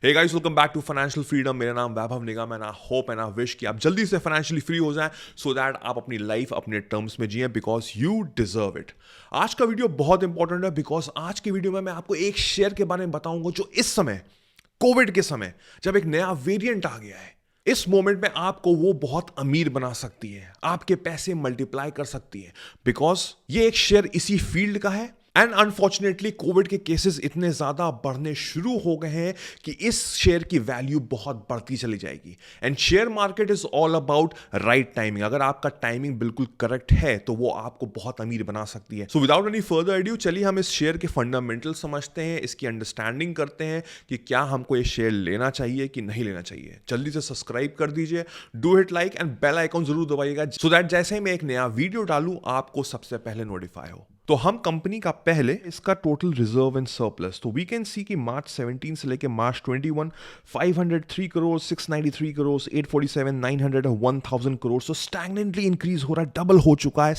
Hey guys, welcome back to financial freedom. मेरा नाम वैभव निगम है। I hope and I wish कि आप जल्दी से फाइनेंशियली फ्री हो जाएं सो दैट आप अपनी लाइफ अपने टर्म्स में जिएं बिकॉज यू डिजर्व इट। आज का वीडियो बहुत इंपॉर्टेंट है बिकॉज आज के वीडियो में मैं आपको एक शेयर के बारे में बताऊंगा जो इस समय कोविड के समय जब एक नया वेरिएंट आ गया है, इस मोमेंट में आपको वो बहुत अमीर बना सकती है, आपके पैसे मल्टीप्लाई कर सकती है बिकॉज ये एक शेयर इसी फील्ड का है। एंड अनफॉर्चुनेटली कोविड के केसेस इतने ज्यादा बढ़ने शुरू हो गए हैं कि इस शेयर की वैल्यू बहुत बढ़ती चली जाएगी। And share market is all about right timing. अगर आपका टाइमिंग बिल्कुल करेक्ट है तो वो आपको बहुत अमीर बना सकती है। So without any further edu चलिए हम इस शेयर के फंडामेंटल समझते हैं, इसकी अंडरस्टैंडिंग करते हैं कि क्या हमको ये शेयर लेना चाहिए कि नहीं लेना चाहिए। जल्दी से सब्सक्राइब कर दीजिए, do hit like and bell icon जरूर दबाइएगा सो दैट जैसे ही मैं एक नया वीडियो डालूं आपको सबसे पहले नोटिफाई हो। तो हम कंपनी का पहले इसका टोटल रिजर्व एंड सरप्लस तो वी कैन सी कि मार्च 17 से लेके मार्च 21 503 करोड़, 693 करोड़, 847, 900, 1000 करोड़। सो स्टैग्नेंटली इंक्रीज हो रहा है, डबल हो चुका है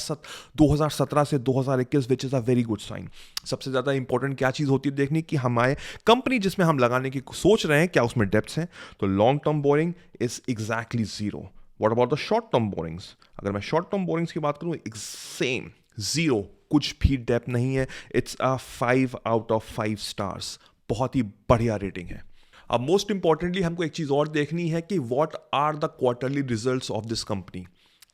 2017 से 2021, which is a very good sign. सबसे ज्यादा इंपॉर्टेंट क्या चीज होती है देखने की, हमारे कंपनी जिसमें हम लगाने की सोच रहे हैं क्या उसमें डेप्थ हैं। तो long term borrowing is exactly zero. What about the short term borrowings? अगर मैं शॉर्ट टर्म बोरिंग्स की बात करूं, सेम जीरो, कुछ भी डेप्थ नहीं है। It's a 5 out of 5 stars, बहुत ही बढ़िया रेटिंग है। अब मोस्ट इंपॉर्टेंटली हमको एक चीज और देखनी है कि what are the quarterly results of this company.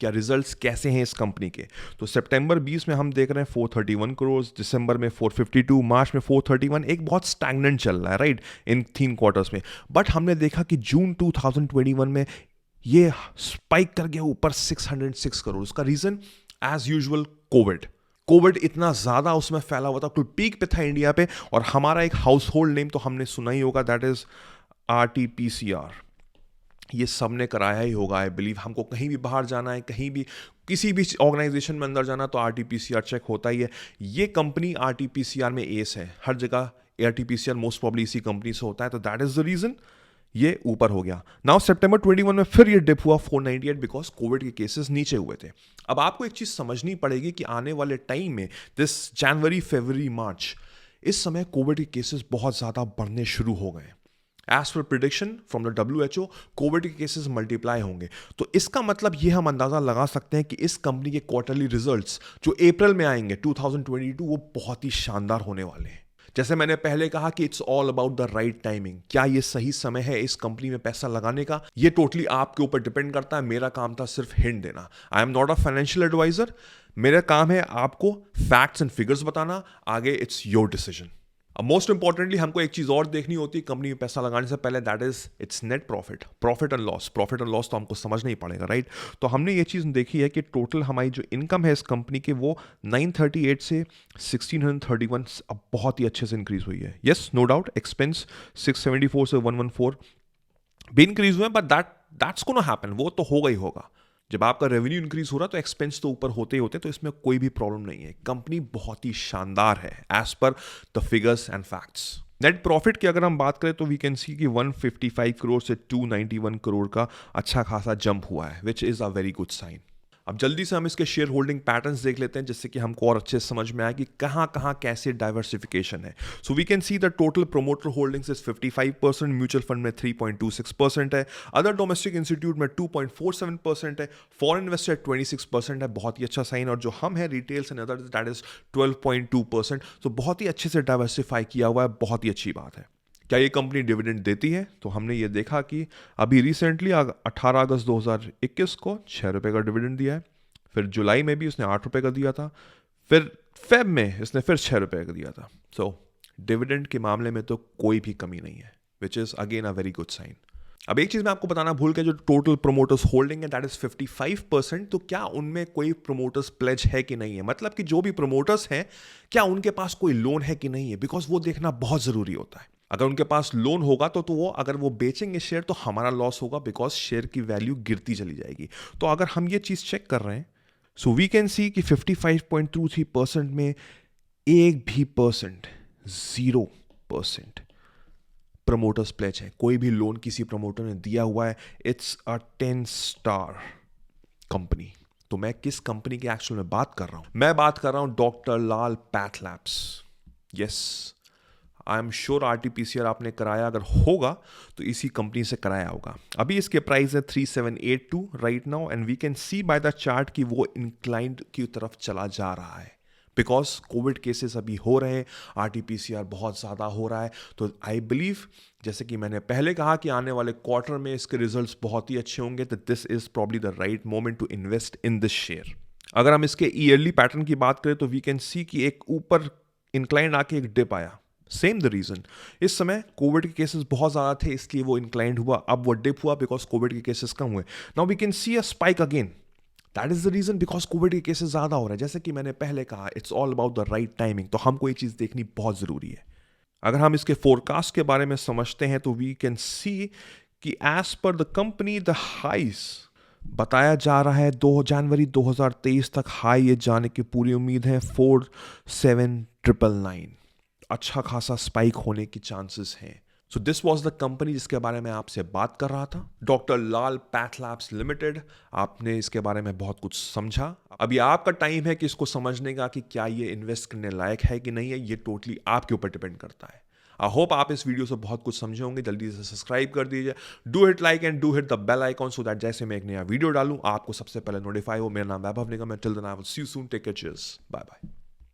क्या रिजल्ट्स कैसे हैं इस कंपनी के? तो सितंबर 20 में हम देख रहे हैं 431 करोड़, दिसंबर में 452, मार्च में 431। एक बहुत स्टैग्नेंट चल रहा है राइट इन 3 क्वार्टर्स में। बट हमने देखा कि जून 2021 में ये स्पाइक कर गया ऊपर 606 करोड़। उसका रीजन एज यूजुअल कोविड इतना ज्यादा उसमें फैला हुआ था, कोई पीक पे था इंडिया पे। और हमारा एक हाउस होल्ड नेम तो हमने सुना ही होगा, दैट इज RT-PCR। ये सबने कराया ही होगा आई बिलीव। हमको कहीं भी बाहर जाना है, कहीं भी किसी भी ऑर्गेनाइजेशन में अंदर जाना तो RT-PCR चेक होता ही है। ये कंपनी RT-PCR में एस है, हर जगह RT-PCR मोस्ट प्रॉब्ली इसी कंपनी से होता है। तो दैट इज द रीजन ये ऊपर हो गया। नाउ सितंबर 21 में फिर ये डिप हुआ 498 बिकॉज कोविड के केसेस नीचे हुए थे। अब आपको एक चीज समझनी पड़ेगी कि आने वाले टाइम में दिस जनवरी, फरवरी, मार्च, इस समय कोविड के केसेस बहुत ज्यादा बढ़ने शुरू हो गए। As per prediction from the WHO, covid के केसेस मल्टीप्लाई होंगे। तो इसका मतलब ये हम अंदाजा लगा सकते हैं कि इस कंपनी के क्वार्टरली रिजल्ट्स जो अप्रैल में आएंगे 2022 वो बहुत ही शानदार होने वाले हैं। जैसे मैंने पहले कहा कि it's all about the right timing. क्या ये सही समय है इस कंपनी में पैसा लगाने का? ये टोटली आपके ऊपर डिपेंड करता है। मेरा काम था सिर्फ हिंट देना। I am not a financial advisor. मेरा काम है आपको फैक्ट्स एंड फिगर्स बताना, आगे इट्स योर डिसीजन। अब मोस्ट इंपॉर्टेंटली हमको एक चीज और देखनी होती है कंपनी में पैसा लगाने से पहले, that is it's net profit, profit and loss. Profit and loss तो हमको समझना ही पड़ेगा राइट। तो हमने ये चीज देखी है कि टोटल हमारी जो इनकम है इस कंपनी के वो 938 से 1631 अब बहुत ही अच्छे से इंक्रीज हुई है। यस, नो डाउट एक्सपेंस 674 से 114 भी इंक्रीज हुए, बट दैट्स गोना हैपन, वो तो होगा ही होगा। जब आपका रेवेन्यू इंक्रीज हो रहा है तो एक्सपेंस तो ऊपर होते ही होते, तो इसमें कोई भी प्रॉब्लम नहीं है। कंपनी बहुत ही शानदार है as per the figures and facts. Net profit की अगर हम बात करें तो वी कैन सी कि 155 करोड़ से 291 करोड़ का अच्छा खासा जंप हुआ है, which is a very good sign. अब जल्दी से हम इसके शेयर होल्डिंग पैटर्न्स देख लेते हैं जिससे कि हमको और अच्छे से समझ में आए कि कहां कहां कैसे डाइवर्सिफिकेशन है। So we can see the total promoter holdings is 55%, mutual fund में 3.26% है, अदर डोमेस्टिक इंस्टीट्यूट में 2.47% है, फॉरेन इन्वेस्टर 26% है, बहुत ही अच्छा साइन। और जो हम है retails and other that is 12.2%। तो बहुत ही अच्छे से डाइवर्सिफाई किया हुआ है, बहुत ही अच्छी बात है। क्या ये कंपनी डिविडेंड देती है? तो हमने ये देखा कि अभी रिसेंटली 18 अगस्त 2021 को 6 रुपये का डिविडेंड दिया है। फिर जुलाई में भी उसने 8 रुपये का दिया था। फिर फेब में इसने फिर 6 रुपये का दिया था। सो डिविडेंड के मामले में तो कोई भी कमी नहीं है, which is again a very good sign. अब एक चीज मैं आपको बताना भूल गया, जो टोटल प्रोमोटर्स होल्डिंग है दैट इज 55%। तो क्या उनमें कोई प्रोमोटर्स प्लेज है कि नहीं है? मतलब कि जो भी प्रोमोटर्स हैं क्या उनके पास कोई लोन है कि नहीं है, बिकॉज वो देखना बहुत जरूरी होता है। अगर उनके पास लोन होगा तो वो अगर वो बेचेंगे शेयर तो हमारा लॉस होगा बिकॉज शेयर की वैल्यू गिरती चली जाएगी। तो अगर हम ये चीज चेक कर रहे हैं सो वी कैन सी कि 55.23% में एक भी परसेंट, 0% प्रमोटर्स प्लेज है। कोई भी लोन किसी प्रमोटर ने दिया हुआ है। It's a 10 star company. तो मैं किस कंपनी की एक्चुअल में बात कर रहा हूं? मैं बात कर रहा हूं doctor Lal path labs. Yes, I am sure RT-PCR आपने कराया, अगर होगा तो इसी कंपनी से कराया होगा। अभी इसके प्राइस है 3782 right now, and we can see by the chart कि वो इंक्लाइंड की तरफ चला जा रहा है बिकॉज कोविड केसेस अभी हो रहे हैं, RT-PCR बहुत ज़्यादा हो रहा है। तो आई बिलीव, जैसे कि मैंने पहले कहा कि आने वाले क्वार्टर में इसके रिजल्ट्स बहुत ही अच्छे होंगे, तो this is probably the right moment to invest in this share. अगर हम इसके ईयरली पैटर्न की बात करें तो वी कैन सी कि एक ऊपर इंक्लाइंड आके एक डिप आया। सेम द रीजन, इस समय कोविड के केसेस बहुत ज़्यादा थे इसलिए वो इंक्लाइंड हुआ, अब वो डिप हुआ बिकॉज कोविड के केसेस कम हुए। Now we can see a spike again, that is the reason because covid के केसेस ज़्यादा हो रहे हैं। जैसे कि मैंने पहले कहा, it's all about the right timing, तो हमको ये चीज़ देखनी बहुत ज़रूरी है। अगर हम इसके फोरकास्ट के बारे में समझते हैं तो वी कैन सी कि as per the company the हाइस बताया जा रहा है 2 जनवरी 2023 तक हाई ये जाने की पूरी उम्मीद है 47,999, अच्छा खासा स्पाइक होने की चांसेस हैं। So this was the company जिसके बारे में आपसे बात कर रहा था, डॉक्टर लाल पैथ लैब्स लिमिटेड। आपने इसके बारे में बहुत कुछ समझा, अभी आपका टाइम है कि इसको समझने का कि क्या ये इन्वेस्ट करने लायक है कि नहीं है। ये टोटली आपके ऊपर डिपेंड करता है। आई होप आप इस वीडियो से बहुत कुछ समझे होंगे। जल्दी से सब्सक्राइब कर दीजिए, do hit like and do hit the bell icon so that जैसे मैं एक नया वीडियो डालूं आपको सबसे पहले नोटिफाई हो। मेरा नाम वैभव निगम है। Till then I will see you soon, take care, cheers, bye bye.